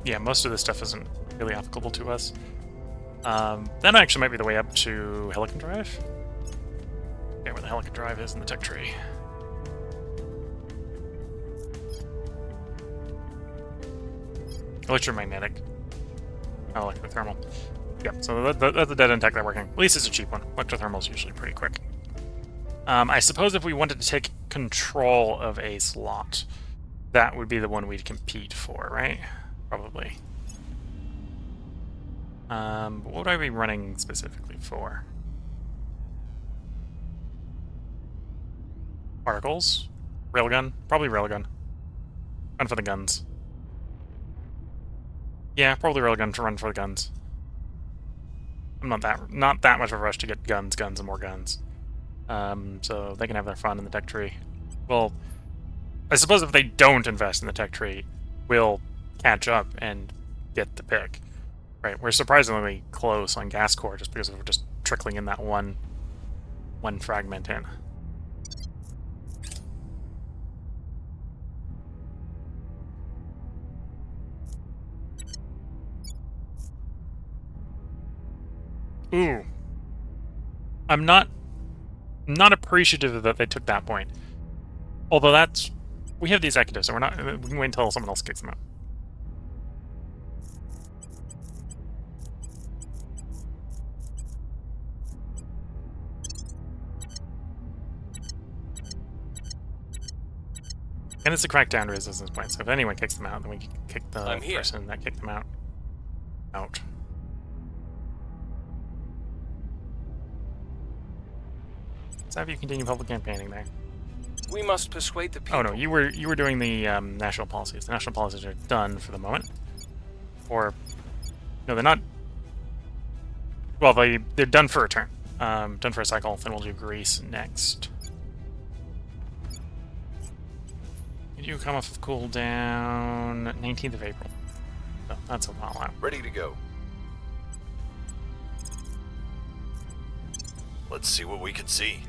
S1: Yeah, most of this stuff isn't really applicable to us. That actually might be the way up to Helican Drive. Okay, where the Helican Drive is in the tech tree. Electromagnetic. Oh, electrothermal. Yep, so that's the dead-end tech they're working. At least it's a cheap one. Electrothermal is usually pretty quick. I suppose if we wanted to take control of a slot, that would be the one we'd compete for, right? Probably. What would I be running specifically for? Particles? Railgun? Probably railgun. Run for the guns. Yeah, probably railgun to run for the guns. I'm not that much of a rush to get guns, and more guns. So they can have their fun in the tech tree. Well, I suppose if they don't invest in the tech tree, we'll catch up and get the pick. Right, we're surprisingly close on gas core just because we're just trickling in that one fragment in. Ooh. I'm not appreciative that they took that point. Although we have the executive, so we can wait until someone else kicks them out. And it's a crackdown resistance point, so if anyone kicks them out, then we can kick the person that kicked them out. Let's have you continue public campaigning there.
S6: We must persuade the people.
S1: Oh no, you were doing the national policies. The national policies are done for the moment. Or no, they're not. Well, they're done for a turn. Done for a cycle. Then we'll do Greece next. You come off of cooldown 19th of April. So that's a while out.
S2: Ready to go. Let's see what we can see.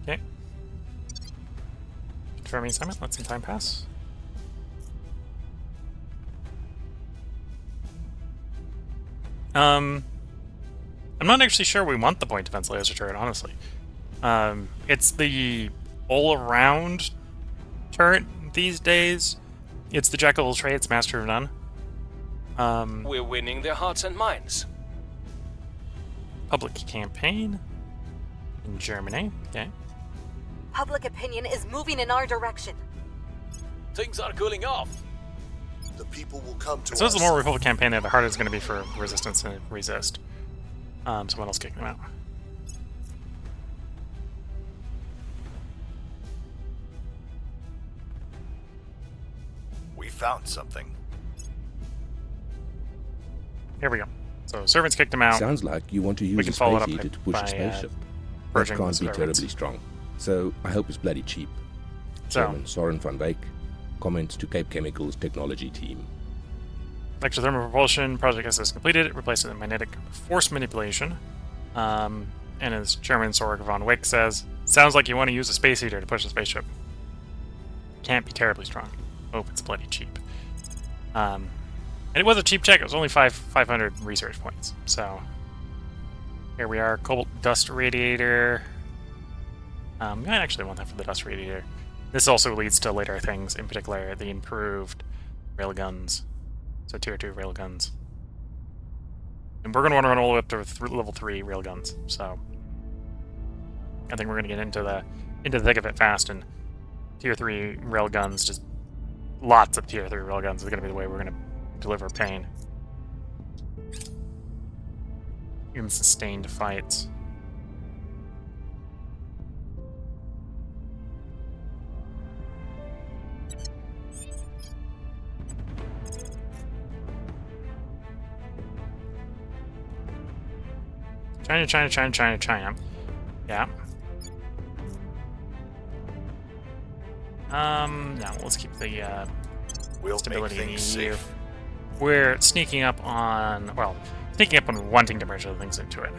S1: Okay. Confirming assignment, let some time pass. I'm not actually sure we want the point defense laser turret, honestly. It's the all-around turret these days. It's the Jack of all trades, master of none.
S6: We're winning their hearts and minds.
S1: Public campaign in Germany. Okay.
S3: Public opinion is moving in our direction.
S4: Things are cooling off.
S5: The people will come to
S1: So
S5: us.
S1: the more Republic campaign, the harder it's going to be for resistance to resist. Someone else kicking them out.
S2: We found something.
S1: Here we go. So servants kicked him out.
S8: Sounds like you want to
S1: We
S8: use
S1: can
S8: a
S1: follow it
S8: space
S1: up
S8: heater to
S1: by,
S8: push a spaceship. That
S1: purging
S8: can't
S1: the
S8: be
S1: servants.
S8: terribly strong. So I hope it's bloody cheap.
S1: So,
S8: Chairman Soren van Wyk comments to Cape Chemicals technology team.
S1: exothermal propulsion project is completed. It replaces the magnetic force manipulation. And as Chairman Soren von Wyk says, sounds like you want to use a space heater to push the spaceship. Can't be terribly strong. Hope it's bloody cheap. And it was a cheap check. It was only 500 research points. So here we are. Cobalt dust radiator. I actually want that for the dust radiator. This also leads to later things, in particular the improved railguns. So tier 2 railguns. And we're going to want to run all the way up to level 3 railguns. So I think we're going to get into the thick of it fast, and tier 3 railguns, just lots of tier 3 railguns is going to be the way we're going to deliver pain. Even sustained fights. China. Yeah. No, let's keep the
S2: We'll
S1: stability
S2: make
S1: in the
S2: things
S1: EU.
S2: safe.
S1: We're sneaking up on, wanting to merge other things into it.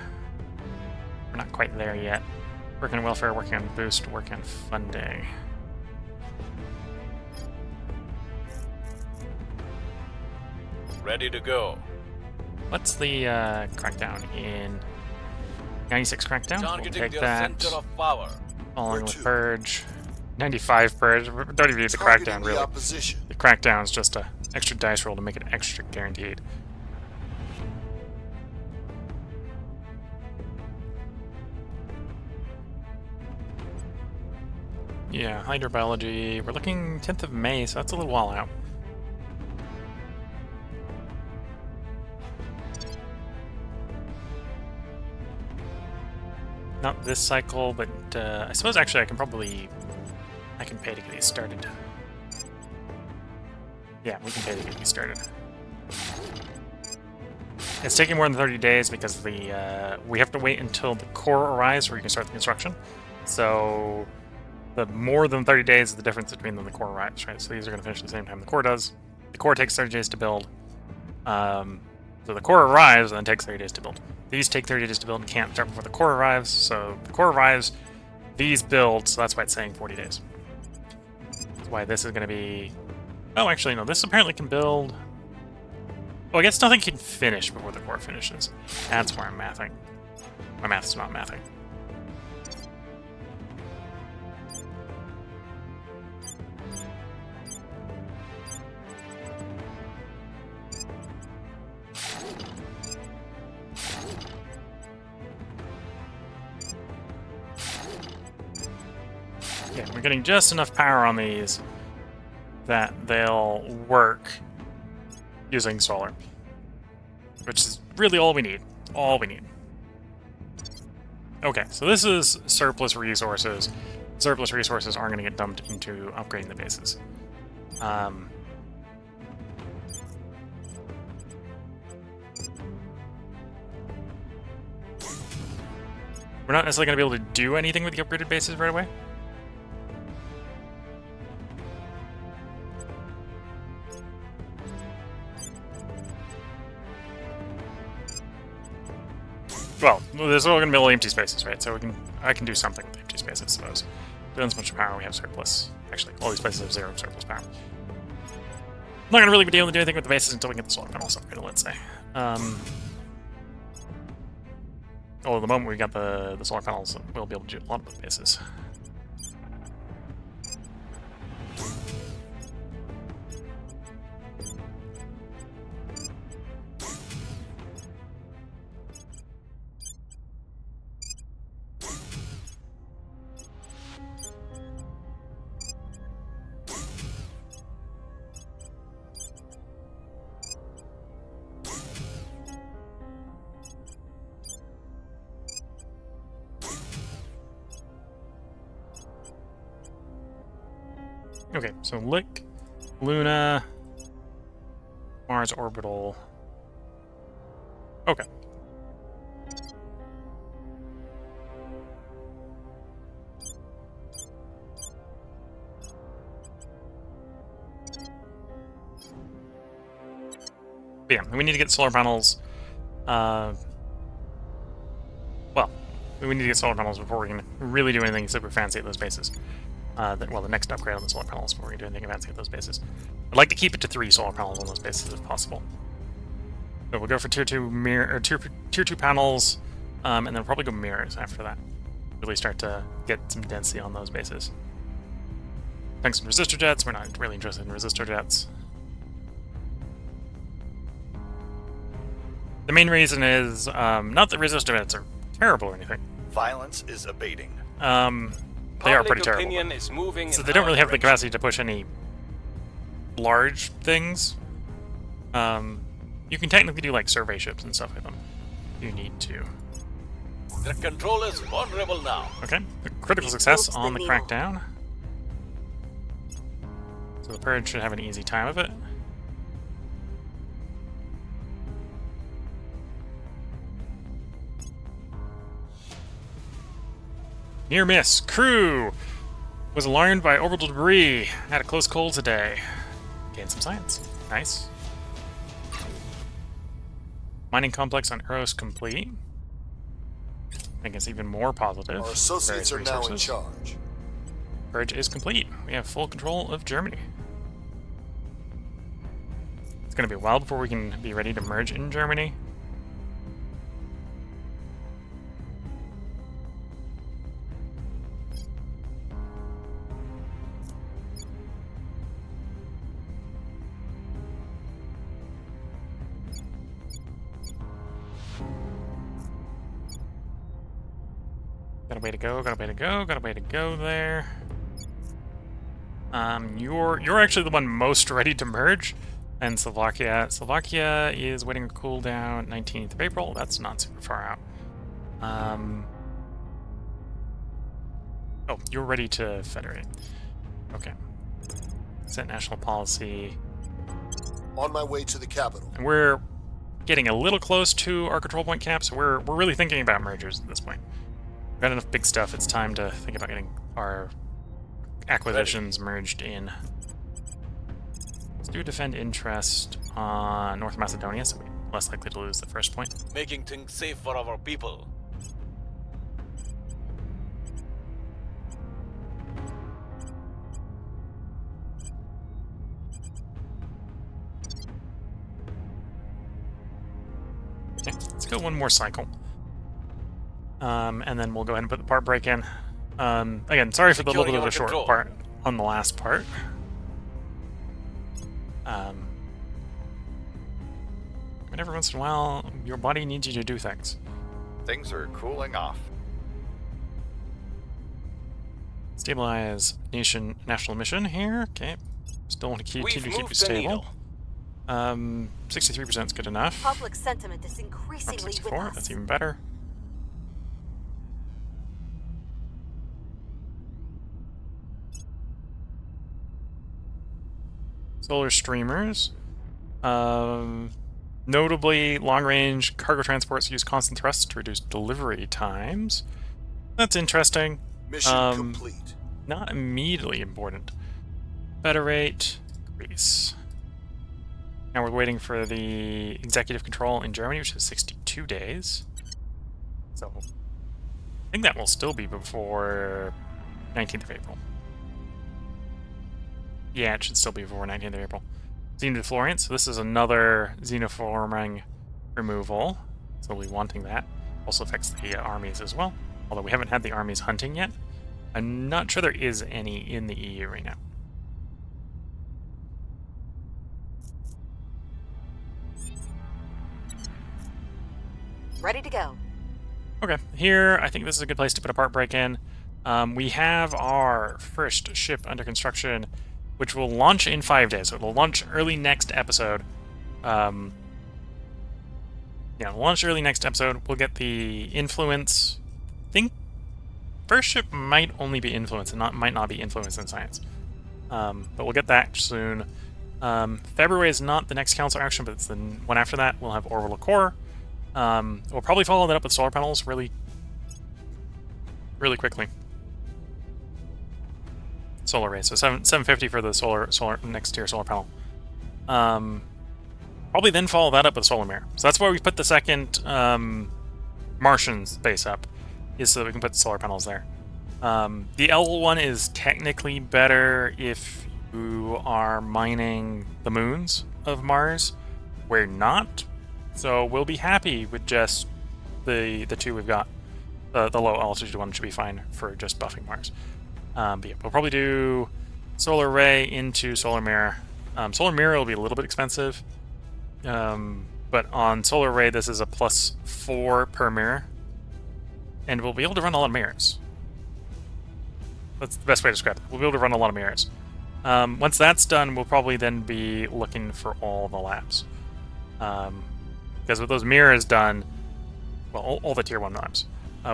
S1: We're not quite there yet. Working on welfare, working on boost, working on funding.
S4: Ready to go.
S1: What's the crackdown in 96 crackdown? We'll
S4: Targeting
S1: take
S4: their
S1: that.
S4: center of power.
S1: Following
S5: Where
S1: with
S5: to?
S1: purge. 95 purge. We don't even need the
S5: Targeting
S1: crackdown,
S5: the
S1: really.
S5: opposition.
S1: The crackdown is just a extra dice roll to make it extra guaranteed. Yeah, hydrobiology. We're looking 10th of May, so that's a little while out. Not this cycle, but I suppose actually I can pay to get these started. Yeah, we can pay to get these started. It's taking more than 30 days because we have to wait until the core arrives where you can start the construction. So the more than 30 days is the difference between when the core arrives, right? So these are going to finish at the same time the core does. The core takes 30 days to build. So the core arrives and then takes 30 days to build. These take 30 days to build and can't start before the core arrives. So the core arrives, these build, so that's why it's saying 40 days. That's why this is going to be... Oh, actually, no, this apparently can build... Oh, I guess nothing can finish before the core finishes. That's where I'm mathing. My math is not mathing. Yeah, we're getting just enough power on these that they'll work using solar. Which is really all we need. All we need. Okay, so this is surplus resources. Surplus resources aren't going to get dumped into upgrading the bases. We're not necessarily going to be able to do anything with the upgraded bases right away. Well, there's all going to be all empty spaces, right? So I can do something with the empty spaces, I suppose. Depends how much power we have surplus. Actually, all these places have 0 surplus power. I'm not going to really be able to do anything with the bases until we get the solar panels upgraded, let's say. Although the moment we got the solar panels, we'll be able to do a lot of the bases. Okay, so Lick, Luna, Mars orbital. Okay. But yeah, we need to get solar panels. Well, we need to get solar panels before we can really do anything super fancy at those bases. The next upgrade on the solar panels before we can do anything fancy at those bases. I'd like to keep it to 3 solar panels on those bases if possible. So we'll go for tier 2 tier 2 panels, and then we'll probably go mirrors after that. Really start to get some density on those bases. Tungsten resistor jets. We're not really interested in resistor jets. The main reason is not that resistor jets are terrible or anything.
S2: Violence is abating.
S1: They are pretty terrible.
S6: Is moving
S1: so they don't really have the capacity to push any large things. You can technically do like survey ships and stuff with them. You need to.
S4: The control is vulnerable now.
S1: Okay, the critical success on the crackdown. So the Purge should have an easy time of it. Near miss. Crew was alarmed by orbital debris. Had a close call today. Gained some science. Nice. Mining complex on Eros complete. I guess even more positive.
S5: Our associates are now in charge.
S1: Purge is complete. We have full control of Germany. It's going to be a while before we can be ready to merge in Germany. Got a way to go, got a way to go, got a way to go there. You're actually the one most ready to merge, and Slovakia is waiting a cooldown 19th of April. That's not super far out. Oh, you're ready to federate. Okay. Set national policy.
S5: On my way to the capital.
S1: And we're getting a little close to our control point cap, so we're really thinking about mergers at this point. We've got enough big stuff, it's time to think about getting our acquisitions merged in. Let's do defend interest on North Macedonia, so we're less likely to lose the first point.
S4: Making things safe for our people.
S1: Okay, let's go one more cycle. And then we'll go ahead and put the part break in. Again, sorry for the little bit of a short part on the last part. But every once in a while, your body needs you to do things.
S2: Things are cooling off.
S1: Stabilize national mission here. Okay. Still want to continue to keep you stable. 63% is good enough.
S3: Public sentiment is increasingly with
S1: 64,
S3: us.
S1: that's even better. Solar streamers. Notably, long-range cargo transports use constant thrust to reduce delivery times. That's interesting.
S5: Mission complete.
S1: Not immediately important. Federate, Greece. Now we're waiting for the executive control in Germany, which is 62 days. So I think that will still be before 19th of April. Yeah, it should still be before 19th of April. Xenodeflorant, so this is another xenoforming removal. So we'll be wanting that. Also affects the armies as well. Although we haven't had the armies hunting yet. I'm not sure there is any in the EU right now.
S3: Ready to go.
S1: Okay, here I think this is a good place to put a part break in. We have our first ship under construction, which will launch in 5 days. So it'll launch early next episode. Yeah, launch early next episode. We'll get the influence. I think first ship might only be influence and might not be influence in science. But we'll get that soon. February is not the next council action, but it's the one after that. We'll have orbital core. We'll probably follow that up with solar panels really quickly. Solar array, so 750 for the solar next tier solar panel. Probably then follow that up with solar mirror. So that's why we put the second Martian base up, is so that we can put the solar panels there. The L one is technically better if you are mining the moons of Mars. We're not, so we'll be happy with just the two we've got. The low altitude one should be fine for just buffing Mars. But yeah, we'll probably do solar array into solar mirror. Solar mirror will be a little bit expensive, but on solar array this is a +4 per mirror, and we'll be able to run a lot of mirrors. That's the best way to describe it. We'll be able to run a lot of mirrors. Once that's done, we'll probably then be looking for all the labs, because with those mirrors done, well, all the tier 1 labs.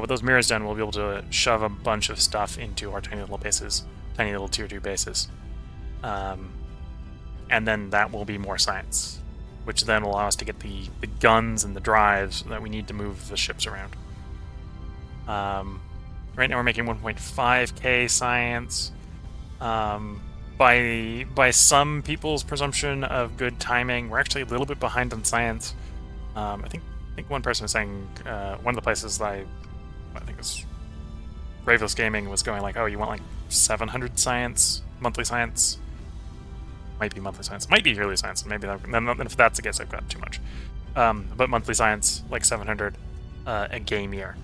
S1: With those mirrors done, we'll be able to shove a bunch of stuff into our tiny little bases, tiny little tier 2 bases. And then that will be more science, which then will allow us to get the guns and the drives that we need to move the ships around. Right now we're making 1.5k science. By some people's presumption of good timing, we're actually a little bit behind on science. I think one person was saying, one of the places that I think it was Graveless Gaming was going like, oh, you want like 700 science, monthly science? Might be monthly science, might be yearly science, maybe then if that's the case, I've got too much. But monthly science, like 700 a game year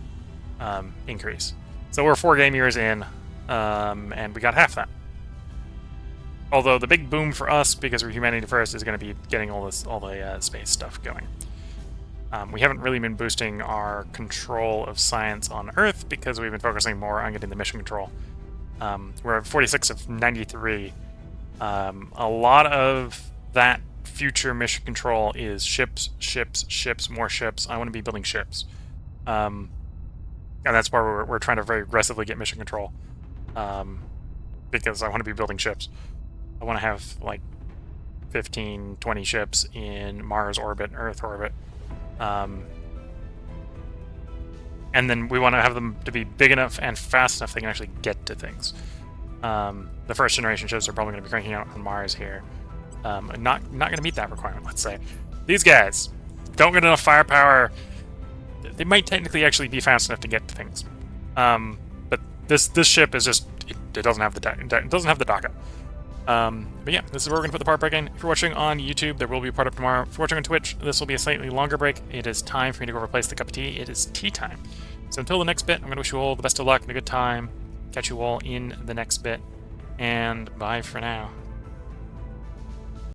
S1: increase. So we're 4 game years in, and we got half that. Although the big boom for us, because we're humanity first, is going to be getting all the space stuff going. We haven't really been boosting our control of science on Earth because we've been focusing more on getting the mission control. We're at 46 of 93. A lot of that future mission control is ships, more ships. I want to be building ships. And that's why we're trying to very aggressively get mission control. Because I want to be building ships. I want to have like 15, 20 ships in Mars orbit, Earth orbit. And then we want to have them to be big enough and fast enough they can actually get to things. The first generation ships are probably going to be cranking out on Mars here. Not going to meet that requirement, let's say. These guys don't get enough firepower. They might technically actually be fast enough to get to things. But this ship is just, it doesn't have the DACA. But yeah, this is where we're going to put the part break in. If you're watching on YouTube, there will be a part up tomorrow. If you're watching on Twitch, this will be a slightly longer break. It is time for me to go replace the cup of tea. It is tea time. So until the next bit, I'm going to wish you all the best of luck and a good time. Catch you all in the next bit. And bye for now.